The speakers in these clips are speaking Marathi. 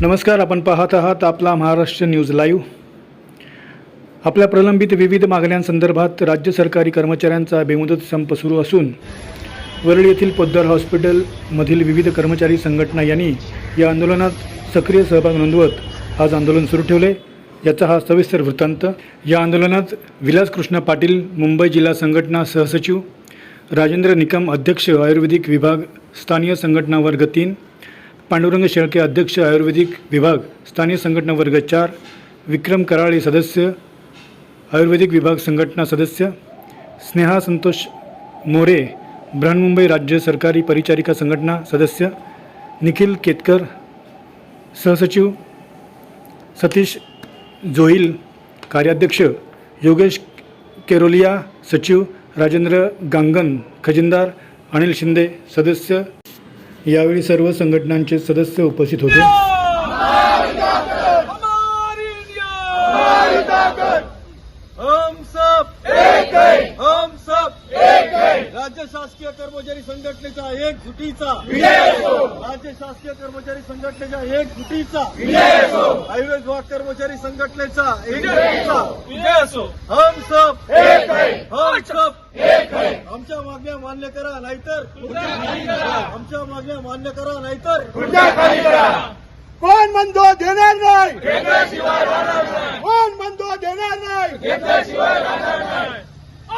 नमस्कार, आपण पाहत आहात आपला महाराष्ट्र न्यूज लाईव्ह। आपल्या प्रलंबित विविध मागण्यांसंदर्भात राज्य सरकारी कर्मचाऱ्यांचा बेमुदत संप सुरू असून वरळी येथील पोद्दार हॉस्पिटलमधील विविध कर्मचारी संघटना यांनी या आंदोलनात सक्रिय सहभाग नोंदवत आज आंदोलन सुरू ठेवले। याचा हा सविस्तर वृत्तांत। या आंदोलनात विलास कृष्ण पाटील मुंबई जिल्हा संघटना सहसचिव, राजेंद्र निकम अध्यक्ष आयुर्वेदिक विभाग स्थानीय संघटना वर्ग 3, पांडुरंग शेळके अध्यक्ष आयुर्वेदिक विभाग स्थानीय संघटना वर्ग 4, विक्रम कराळे सदस्य आयुर्वेदिक विभाग संघटना सदस्य, स्नेहा संतोष मोरे बृहन्मुंबई राज्य सरकारी परिचारिका संघटना सदस्य, निखिल केतकर सहसचिव, सतीश जोहिल कार्याध्यक्ष, योगेश केरोलिया सचिव, राजेंद्र गांगन खजिनदार, अनिल शिंदे सदस्य। यावेळी सर्व संघटनांचे सदस्य उपस्थित होते। राज्य शासकीय कर्मचारी संघटनेच्या एकजुटीचा, राज्य शासकीय कर्मचारी संघटनेच्या एकजुटीचा, आयुर्वेद विभाग कर्मचारी संघटनेचा एकजुटीचा विजय असो। हम सब एक है, हम सब एक है। आमच्या मागण्या मान्य करा, नाहीतर आमच्या मागण्या मान्य करा, नाहीतर कोण म्हणतो देणार नाही, कोण म्हणतो देणार नाही,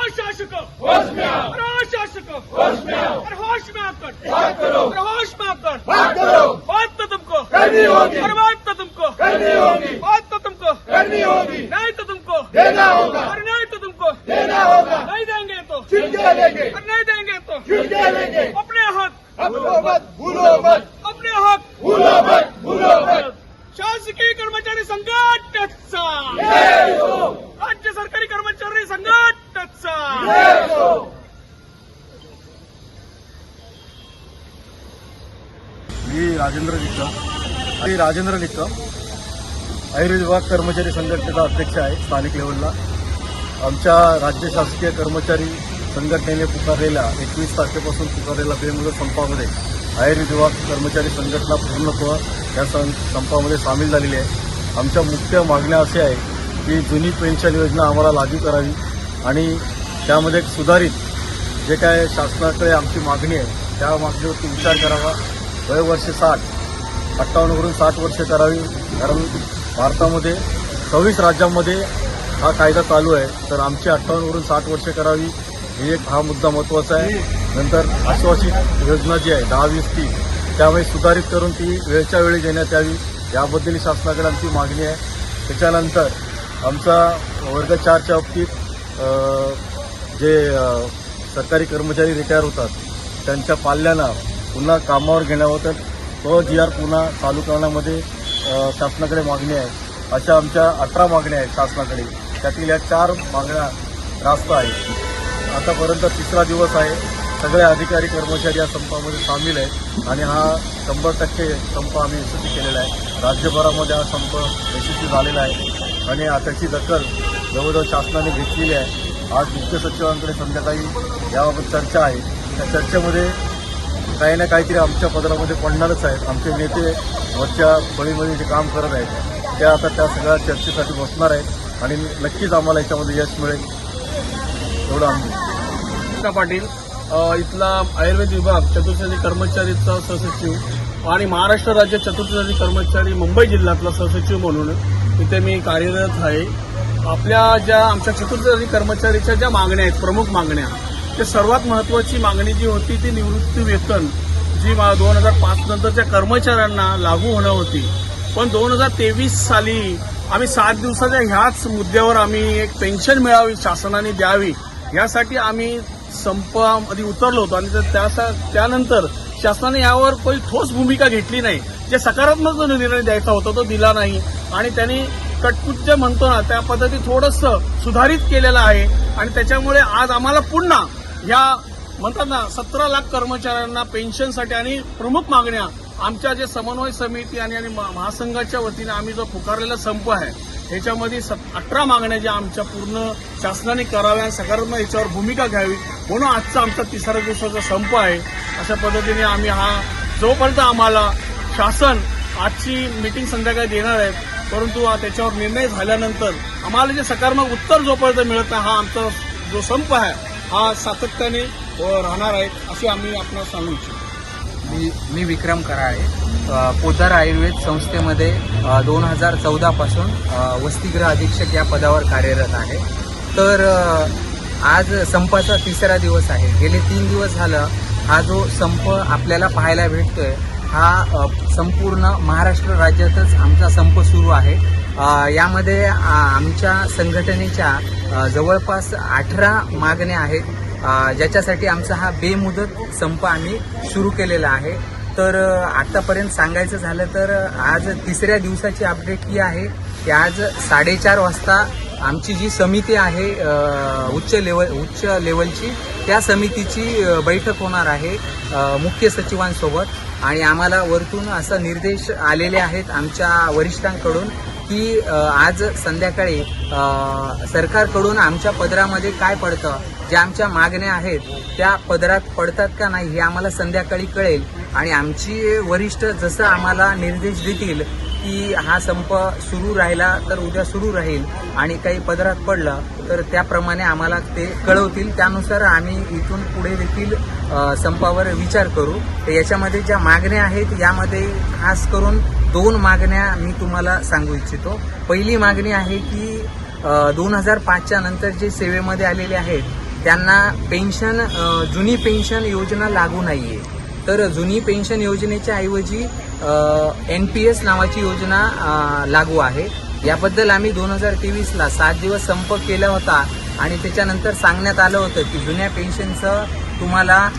शासक होश में आओ, शासक होश में आओ, होश में आकर बात करो, होश में आकर बात करो। बात तो तुमको करनी होगी, बात तो तुमको करनी होगी, बात तो तुमको करनी होगी, नहीं तो तुमको देना होगा, और नहीं तो तुमको देना होगा। नहीं देंगे तो छुटके लेंगे, और नहीं देंगे तो छुटके लेंगे। अपने हक भूलो मत, भूलो मत, अपने हक भूलो मत, भूलो मत। शासकीय कर्मचारी संघटनेचा, राज्य सरकारी कर्मचारी संघटनेचा। मी राजेंद्र निकम आयुर्वेद विभाग कर्मचारी संघटनेचा अध्यक्ष आहे स्थानिक लेवलला। आमच्या राज्य शासकीय कर्मचारी संघटनेने पुकारलेल्या 21 तारखेपासून पुकारलेल्या बेमुदत संपामध्ये आयुर्वेद विभाग कर्मचारी संघटना पूर्णत्व या संपामध्ये सामील झालेली आहे। आमच्या मुख्य मागण्या अशा आहे की जुनी पेन्शन योजना आम्हाला लागू करावी आणि त्यामध्ये एक सुधारित जे काय शासनाकडे आमची मागणी आहे त्या मागणीवरती विचार करावा। वयोवर्ष 58 वरून 60 वर्षे करावी, कारण भारतामध्ये 26 राज्यांमध्ये हा कायदा चालू आहे, तर आमची 58 वरून 60 वर्षे करावी ही एक हा मुद्दा महत्त्वाचा आहे। नंतर आश्वासित योजना जी आहे 10-20-30 त्यामुळे सुधारित करून ती वेळच्या वेळी देण्यात यावी, याबद्दल शासनाकडे आमची मागणी आहे। त्याच्यानंतर आमचा वर्ग 4च्या बाबतीत जे सरकारी कर्मचारी रिटायर होतात त्यांच्या पाल्यांना पुन्हा कामावर घेण्यावर तो GR पुन्हा चालू करण्यामध्ये शासनाकडे मागणी आहे। अशा आमच्या 18 मागण्या आहेत शासनाकडे, त्यातील या 4 मागण्या रास्त आहेत। आतापर्यंत 3रा दिवस आहे। सगळे अधिकारी कर्मचारी या संपामध्ये सामील आहेत आणि हा 100% संप आम्ही यशस्वी केलेला आहे। राज्यभरामध्ये हा संप यशस्वी झालेला आहे आणि त्याची दखल जवळजवळ शासनाने घेतलेली आहे। आज मुख्य सचिवांकडे संध्याकाळी याबाबत चर्चा आहे। त्या चर्चेमध्ये काही ना काहीतरी आमच्या पदरामध्ये पडणारच आहेत। आमचे नेते वरच्या फळीमध्ये जे काम करत आहेत ते आता त्या सगळ्या चर्चेसाठी बसणार आहेत आणि नक्कीच आम्हाला याच्यामध्ये यश मिळेल एवढं आम्ही। पाटील इथला आयुर्वेद विभाग चतुर्थ कर्मचारीचा सहसचिव आणि महाराष्ट्र राज्य चतुर्थ कर्मचारी मुंबई जिल्ह्यातला सहसचिव म्हणून इथे मी कार्यरत आहे। आपल्या ज्या आमच्या चतुर्थ कर्मचारीच्या ज्या मागण्या आहेत, प्रमुख मागण्या, ते सर्वात महत्त्वाची मागणी जी होती ती निवृत्ती वेतन जी 2005 नंतरच्या कर्मचाऱ्यांना लागू होणं होती, पण 2023 साली आम्ही 7 दिवसाच्या ह्याच मुद्द्यावर आम्ही एक पेन्शन मिळावी शासनाने द्यावी यासाठी आम्ही संपामध्ये उतरलो होतो आणि त्यानंतर शासनाने यावर काही ठोस भूमिका घेतली नाही। जे सकारात्मक निर्णय द्यायचा होता तो दिला नाही आणि त्यांनी कटपुट म्हणतो ना त्या पद्धती थोडंसं सुधारित केलेलं आहे आणि त्याच्यामुळे आज आम्हाला पुन्हा ह्या म्हणतात ना 17 लाख कर्मचाऱ्यांना पेन्शनसाठी आणि प्रमुख मागण्या आमच्या जे समन्वय समिती आणि महासंघाच्या वतीने आम्ही जो पुकारलेला संप आहे याच्यामध्ये 18 मागण्या ज्या आमच्या पूर्ण शासनाने कराव्या आणि सकारात्मक याच्यावर भूमिका घ्यावी म्हणून आजचा आमचा 3रा दिवसाचा संप आहे। अशा पद्धतीने आम्ही हा जोपर्यंत आम्हाला शासन आजची मीटिंग संध्याकाळी देणार आहेत, परंतु त्याच्यावर निर्णय झाल्यानंतर आम्हाला जे सकारात्मक उत्तर जोपर्यंत मिळत नाही, हा आमचा जो संप आहे हा सातत्याने राहणार आहे, अशी आम्ही आपणास सांगू इच्छितो. मी विक्रम कराळे, पोद्दार आयुर्वेद संस्थेमध्ये 2014 पासून वसतिगृह अधीक्षक या पदावर कार्यरत आहे. तर आज संपाचा 3रा दिवस आहे. गेले 3 दिवस झालं हा जो संप आपल्याला पाहायला भेटतोय हा संपूर्ण महाराष्ट्र राज्यातच आमचा संप सुरू आहे. यामध्ये आमच्या संघटनेच्या जवळपास 18 मागण्या आहेत, ज्याच्यासाठी आमचा हा बेमुदत संप आम्ही सुरू केलेला आहे. तर आतापर्यंत सांगायचं झालं तर आज 3ऱ्या दिवसाची अपडेट ही आहे की आज 4:30 वाजता आमची जी समिती आहे उच्च लेवलची, त्या समितीची बैठक होणार आहे मुख्य सचिवांसोबत. आणि आम्हाला वरतून असा निर्देश आलेले आहेत आमच्या वरिष्ठांकडून की आज संध्याकाळी सरकारकडून आमच्या पदरामध्ये काय पडतं, ज्या आमच्या मागण्या आहेत त्या पदरात पडतात का नाही हे आम्हाला संध्याकाळी कळेल. आणि आमची वरिष्ठ जसं आम्हाला निर्देश देतील की हा संप सुरू राहिला तर उद्या सुरू राहील आणि काही पदरात पडलं तर त्याप्रमाणे आम्हाला ते कळवतील. त्यानुसार आम्ही इथून पुढे देखील संपावर विचार करू. तर याच्यामध्ये ज्या मागण्या आहेत यामध्ये खास करून 2 मागण्या मी तुम्हाला सांगू इच्छितो. पहिली मागणी आहे की 2005च्या नंतर जे सेवेमध्ये आलेले आहेत त्यांना पेन्शन, जुनी पेन्शन योजना लागू नाहीये. तर जुनी पेन्शन योजनेच्या ऐवजी NPS नावाची योजना लागू आहे. याबद्दल आम्ही 2023ला 7 दिवस संप केला होता आणि त्याच्यानंतर सांगण्यात आलं होतं की जुन्या पेन्शनचं तुम्हाला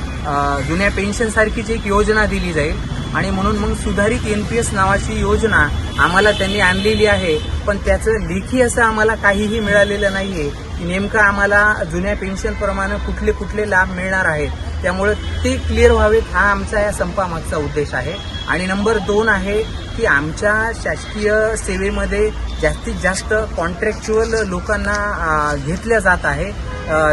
जुन्या पेन्शनसारखीच एक योजना दिली जाईल आणि म्हणून मग सुधारित NPS नावाची योजना आम्हाला त्यांनी आणलेली आहे. पण त्याचं लेखी असं आम्हाला काहीही मिळालेलं नाहीये की नेमकं आम्हाला जुन्या पेन्शनप्रमाणे कुठले कुठले लाभ मिळणार आहेत. त्यामुळे ते क्लिअर व्हावेत हा आमचा या संपामागचा उद्देश आहे. आणि नंबर 2 आहे की आमच्या शासकीय सेवेमध्ये जास्तीत जास्त कॉन्ट्रॅक्च्युअल लोकांना घेतल्या जात आहे.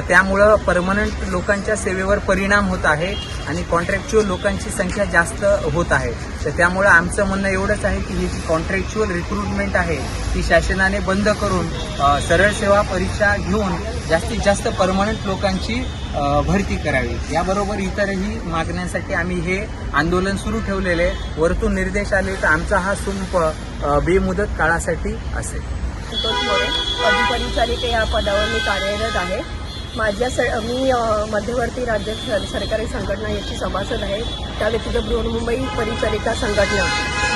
त्यामुळं परमनंट लोकांच्या सेवेवर परिणाम होत आहे आणि कॉन्ट्रॅक्च्युअल लोकांची संख्या जास्त होत आहे. तर त्यामुळं आमचं म्हणणं एवढंच आहे की ही जी कॉन्ट्रॅक्च्युअल रिक्रुटमेंट आहे ती शासनाने बंद करून सरळ सेवा परीक्षा घेऊन जास्तीत जास्त परमनंट लोकांची भरती करावी. याबरोबर इतरही मागण्यांसाठी आम्ही हे आंदोलन सुरू ठेवलेले. वरतून निर्देश आले तर आमचा हा संप बेमुदत काळासाठी असेल. संतोष मोरे, पदपरिचारिका या पदावर मी कार्यरत आहे. मी मध्यवर्ती राज्य सरकारी संघटना याची सभासद आहे. त्या व्यतिरिक्त बृहन्मुंबई परिचारिका संघटना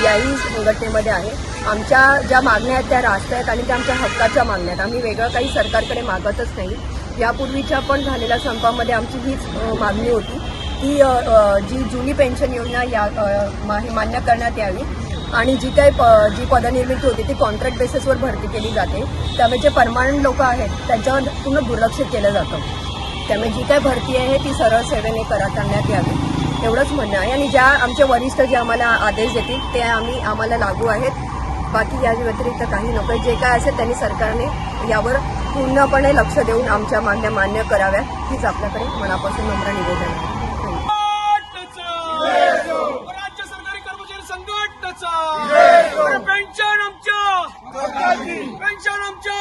याही संघटनेमध्ये आहे. आमच्या ज्या मागण्या आहेत त्या राष्ट्रीय आहेत आणि त्या आमच्या हक्काच्या मागण्या आहेत. आम्ही वेगळं काही सरकारकडे मागतच नाही. यापूर्वीच्या पण झालेल्या संपामध्ये आमची हीच मागणी होती की जी जुनी पेन्शन योजना मान्य करण्यात यावी आणि जी पदनिर्मिती होती ती कॉन्ट्रॅक्ट बेसिसवर भरती केली जाते. त्यामुळे जे परमनंट लोक आहेत त्यांच्यावर पूर्ण दुर्लक्ष केलं जातं. त्यामुळे जी काही भरती आहे ती सरळ सेवेने करण्यात यावी एवढंच म्हणणं आहे. आणि ज्या आमचे वरिष्ठ जे आम्हाला आदेश देतील ते आम्हाला लागू आहेत. बाकी या व्यतिरिक्त काही नको. जे काय असेल त्यांनी सरकारने यावर पूर्णपणे लक्ष देऊन आमच्या मागण्या मान्य कराव्यात हीच आपल्याकडे मनापासून नम्र निवेदन आहे. राज्य सरकारी कर्मचारी संघटनेचा पेन्शन आमच्या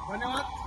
धन्यवाद.